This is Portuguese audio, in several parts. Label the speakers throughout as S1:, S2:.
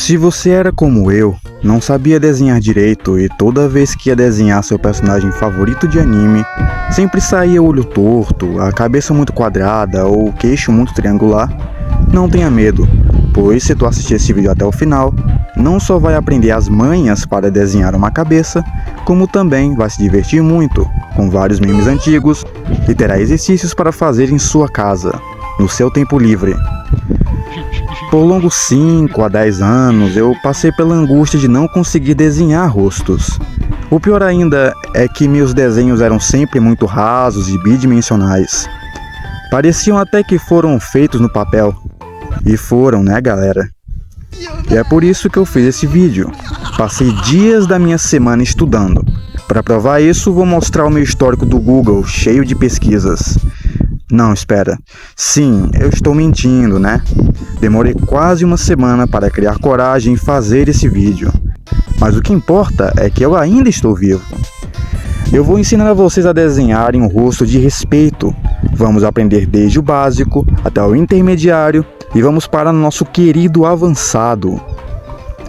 S1: Se você era como eu, não sabia desenhar direito e toda vez que ia desenhar seu personagem favorito de anime, sempre saía o olho torto, a cabeça muito quadrada ou o queixo muito triangular, não tenha medo, pois se tu assistir esse vídeo até o final, não só vai aprender as manhas para desenhar uma cabeça, como também vai se divertir muito com vários memes antigos e terá exercícios para fazer em sua casa, no seu tempo livre. Por longos 5 a 10 anos, eu passei pela angústia de não conseguir desenhar rostos. O pior ainda é que meus desenhos eram sempre muito rasos e bidimensionais. Pareciam até que foram feitos no papel. E foram, né, galera? E é por isso que eu fiz esse vídeo. Passei dias da minha semana estudando. Para provar isso, vou mostrar o meu histórico do Google, cheio de pesquisas. Não, espera. Sim, eu estou mentindo, né? Demorei quase uma semana para criar coragem e fazer esse vídeo. Mas o que importa é que eu ainda estou vivo. Eu vou ensinar a vocês a desenharem um rosto de respeito. Vamos aprender desde o básico até o intermediário e vamos para o nosso querido avançado.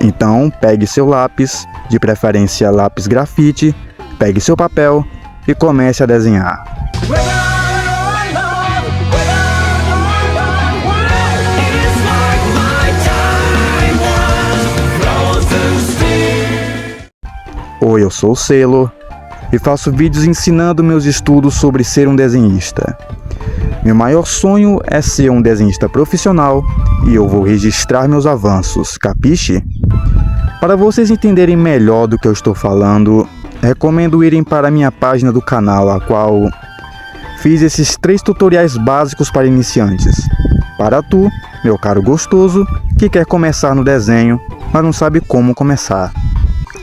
S1: Então, pegue seu lápis, de preferência lápis grafite, pegue seu papel e comece a desenhar. Oi, eu sou o Selo e faço vídeos ensinando meus estudos sobre ser um desenhista. Meu maior sonho é ser um desenhista profissional e eu vou registrar meus avanços, capiche? Para vocês entenderem melhor do que eu estou falando, recomendo irem para a minha página do canal, a qual fiz esses 3 tutoriais básicos para iniciantes. Para tu, meu caro gostoso, que quer começar no desenho, mas não sabe como começar.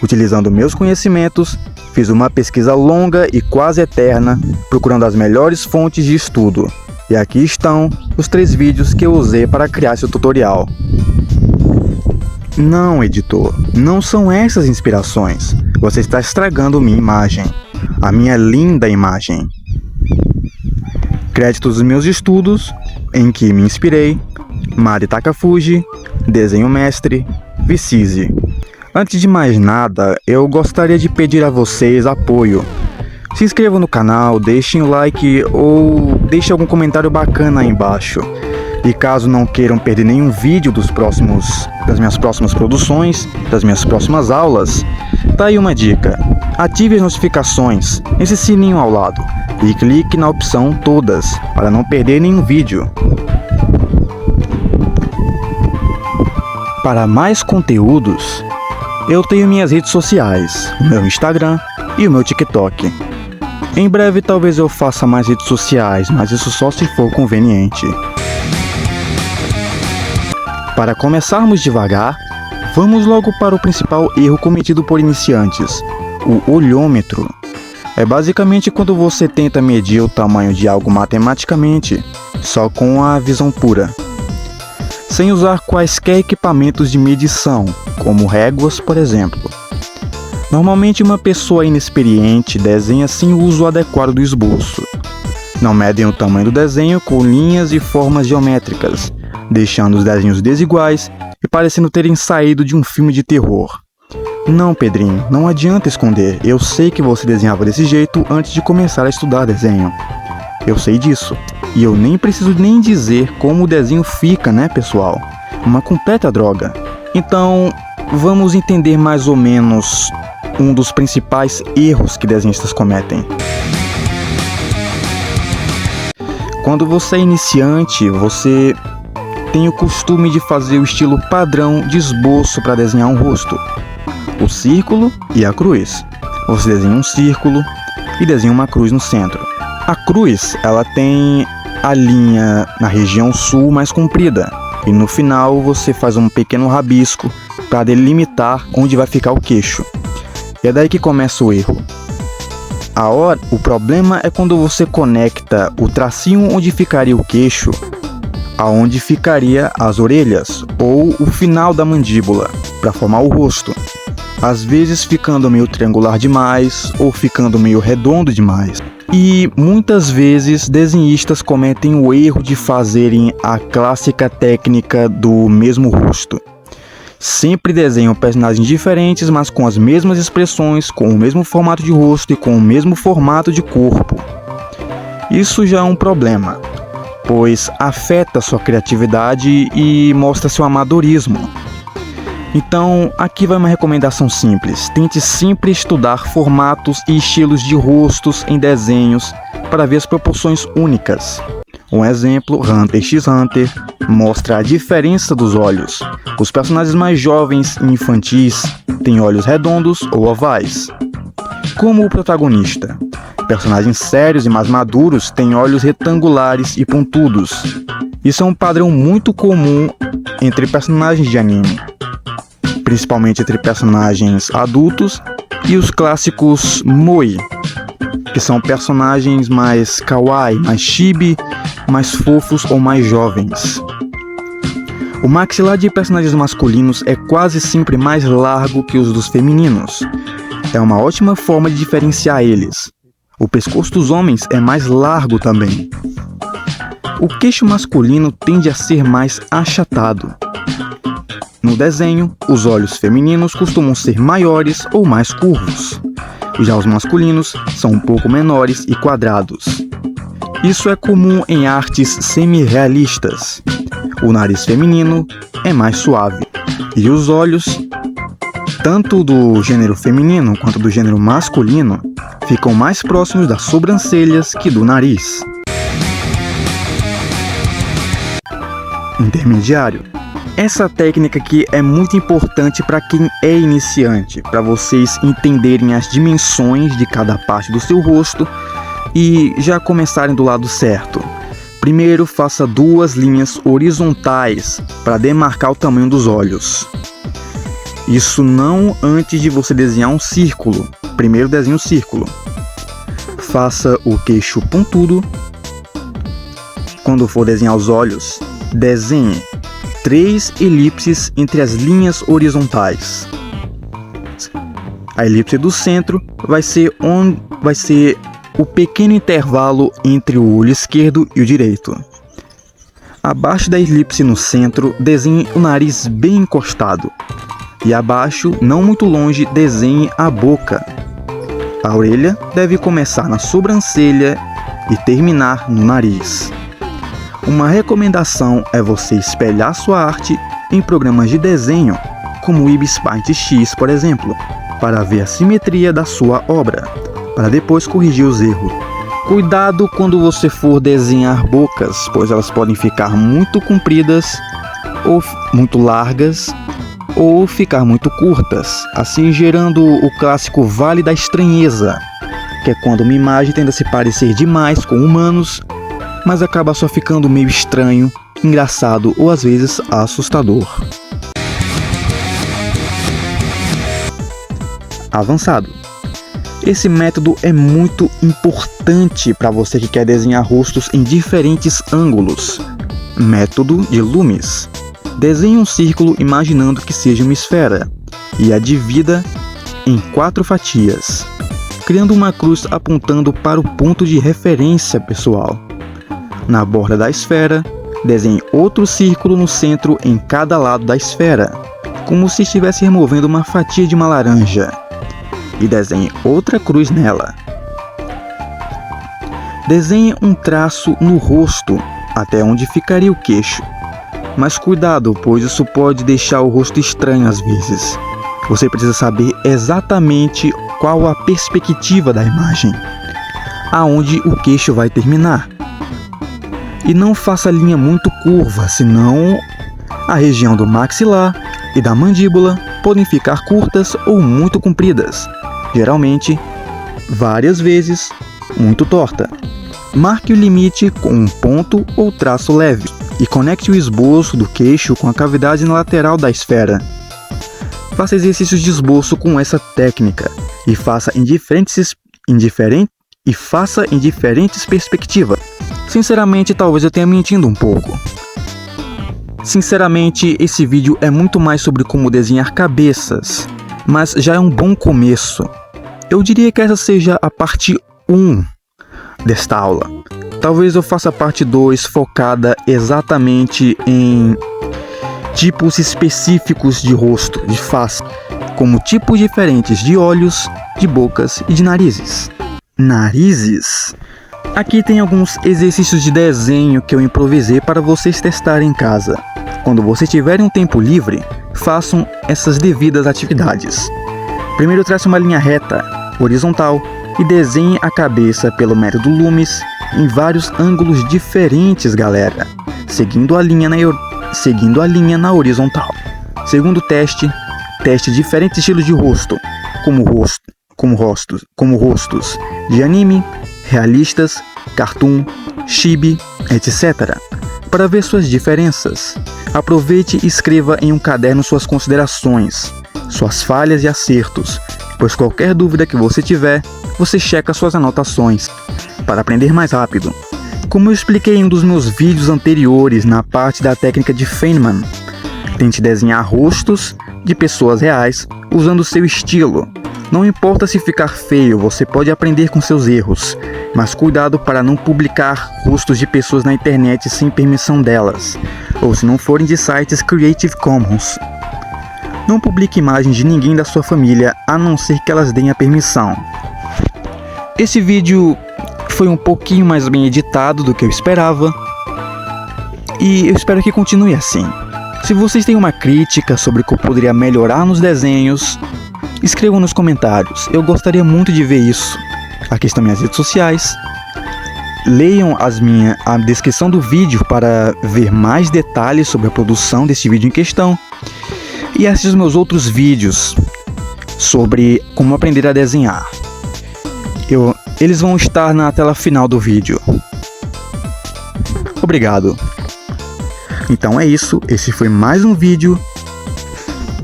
S1: Utilizando meus conhecimentos, fiz uma pesquisa longa e quase eterna, procurando as melhores fontes de estudo. E aqui estão os 3 vídeos que eu usei para criar esse tutorial. Não, editor, não são essas inspirações. Você está estragando minha imagem. A minha linda imagem. Créditos dos meus estudos, em que me inspirei: Mari Takafuji, Desenho Mestre, Vicize. Antes de mais nada, eu gostaria de pedir a vocês apoio. Se inscrevam no canal, deixem o like ou deixem algum comentário bacana aí embaixo. E caso não queiram perder nenhum vídeo das minhas próximas produções, das minhas próximas aulas, tá aí uma dica: ative as notificações nesse sininho ao lado e clique na opção todas para não perder nenhum vídeo. Para mais conteúdos, eu tenho minhas redes sociais, o meu Instagram e o meu TikTok. Em breve talvez eu faça mais redes sociais, mas isso só se for conveniente. Para começarmos devagar, vamos logo para o principal erro cometido por iniciantes: o olhômetro. É basicamente quando você tenta medir o tamanho de algo matematicamente, só com a visão pura, sem usar quaisquer equipamentos de medição, como réguas, por exemplo. Normalmente uma pessoa inexperiente desenha sem o uso adequado do esboço. Não medem o tamanho do desenho com linhas e formas geométricas, deixando os desenhos desiguais e parecendo terem saído de um filme de terror. Não, Pedrinho, não adianta esconder, eu sei que você desenhava desse jeito antes de começar a estudar desenho. Eu sei disso, e eu nem preciso nem dizer como o desenho fica, né, pessoal? Uma completa droga. Então, vamos entender mais ou menos um dos principais erros que desenhistas cometem. Quando você é iniciante, você tem o costume de fazer o estilo padrão de esboço para desenhar um rosto: o círculo e a cruz. Você desenha um círculo e desenha uma cruz no centro. A cruz, ela tem a linha na região sul mais comprida, e no final você faz um pequeno rabisco para delimitar onde vai ficar o queixo. E é daí que começa o erro. O problema é quando você conecta o tracinho onde ficaria o queixo aonde ficaria as orelhas ou o final da mandíbula para formar o rosto. Às vezes ficando meio triangular demais ou ficando meio redondo demais. E muitas vezes desenhistas cometem o erro de fazerem a clássica técnica do mesmo rosto. Sempre desenham personagens diferentes, mas com as mesmas expressões, com o mesmo formato de rosto e com o mesmo formato de corpo. Isso já é um problema, pois afeta sua criatividade e mostra seu amadorismo. Então, aqui vai uma recomendação simples. Tente sempre estudar formatos e estilos de rostos em desenhos para ver as proporções únicas. Um exemplo, Hunter x Hunter mostra a diferença dos olhos. Os personagens mais jovens e infantis têm olhos redondos ou ovais, como o protagonista. Personagens sérios e mais maduros têm olhos retangulares e pontudos. Isso é um padrão muito comum entre personagens de anime, principalmente entre personagens adultos e os clássicos moe, que são personagens mais kawaii, mais chibi, mais fofos ou mais jovens. O maxilar de personagens masculinos é quase sempre mais largo que os dos femininos. É uma ótima forma de diferenciar eles. O pescoço dos homens é mais largo também. O queixo masculino tende a ser mais achatado. No desenho, os olhos femininos costumam ser maiores ou mais curvos. Já os masculinos são um pouco menores e quadrados. Isso é comum em artes semi-realistas. O nariz feminino é mais suave. E os olhos, tanto do gênero feminino quanto do gênero masculino, ficam mais próximos das sobrancelhas que do nariz. Intermediário. Essa técnica aqui é muito importante para quem é iniciante, para vocês entenderem as dimensões de cada parte do seu rosto e já começarem do lado certo. Primeiro, faça 2 linhas horizontais para demarcar o tamanho dos olhos. Isso não antes de você desenhar um círculo. Primeiro desenhe um círculo. Faça o queixo pontudo. Quando for desenhar os olhos, desenhe 3 elipses entre as linhas horizontais. A elipse do centro vai ser o pequeno intervalo entre o olho esquerdo e o direito. Abaixo da elipse no centro, desenhe o nariz bem encostado. E abaixo, não muito longe, desenhe a boca. A orelha deve começar na sobrancelha e terminar no nariz. Uma recomendação é você espelhar sua arte em programas de desenho, como o Ibis Paint X, por exemplo, para ver a simetria da sua obra, para depois corrigir os erros. Cuidado quando você for desenhar bocas, pois elas podem ficar muito compridas, ou muito largas, ou ficar muito curtas, assim gerando o clássico vale da estranheza, que é quando uma imagem tende a se parecer demais com humanos, mas acaba só ficando meio estranho, engraçado ou às vezes assustador. Avançado. Esse método é muito importante para você que quer desenhar rostos em diferentes ângulos. Método de Loomis. Desenhe um círculo imaginando que seja uma esfera e a divida em 4 fatias, criando uma cruz apontando para o ponto de referência pessoal. Na borda da esfera, desenhe outro círculo no centro em cada lado da esfera, como se estivesse removendo uma fatia de uma laranja, e desenhe outra cruz nela. Desenhe um traço no rosto, até onde ficaria o queixo. Mas cuidado, pois isso pode deixar o rosto estranho às vezes. Você precisa saber exatamente qual a perspectiva da imagem, aonde o queixo vai terminar. E não faça linha muito curva, senão a região do maxilar e da mandíbula podem ficar curtas ou muito compridas, geralmente várias vezes muito torta. Marque o limite com um ponto ou traço leve e conecte o esboço do queixo com a cavidade na lateral da esfera. Faça exercícios de esboço com essa técnica e faça em diferentes perspectivas. Sinceramente, talvez eu tenha mentindo um pouco. Sinceramente, esse vídeo é muito mais sobre como desenhar cabeças, mas já é um bom começo. Eu diria que essa seja a parte 1 desta aula. Talvez eu faça a parte 2 focada exatamente em tipos específicos de rosto, de face, como tipos diferentes de olhos, de bocas e de narizes. Narizes? Aqui tem alguns exercícios de desenho que eu improvisei para vocês testarem em casa. Quando vocês tiverem um tempo livre, façam essas devidas atividades. Primeiro trace uma linha reta, horizontal, e desenhe a cabeça pelo método Loomis em vários ângulos diferentes, galera, seguindo a linha na horizontal. Segundo teste diferentes estilos de rosto, como rostos de anime, realistas, cartoon, chibi, etc. Para ver suas diferenças, aproveite e escreva em um caderno suas considerações, suas falhas e acertos, pois qualquer dúvida que você tiver, você checa suas anotações, para aprender mais rápido. Como eu expliquei em um dos meus vídeos anteriores na parte da técnica de Feynman, tente desenhar rostos de pessoas reais usando seu estilo. Não importa se ficar feio, você pode aprender com seus erros, mas cuidado para não publicar rostos de pessoas na internet sem permissão delas, ou se não forem de sites Creative Commons. Não publique imagens de ninguém da sua família, a não ser que elas deem a permissão. Esse vídeo foi um pouquinho mais bem editado do que eu esperava, e eu espero que continue assim. Se vocês têm uma crítica sobre o que eu poderia melhorar nos desenhos, escrevam nos comentários, eu gostaria muito de ver isso. Aqui estão minhas redes sociais. Leiam a descrição do vídeo para ver mais detalhes sobre a produção desse vídeo em questão. E assistam os meus outros vídeos sobre como aprender a desenhar. Eles vão estar na tela final do vídeo. Obrigado. Então é isso, esse foi mais um vídeo.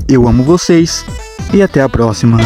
S1: Eu amo vocês e até a próxima.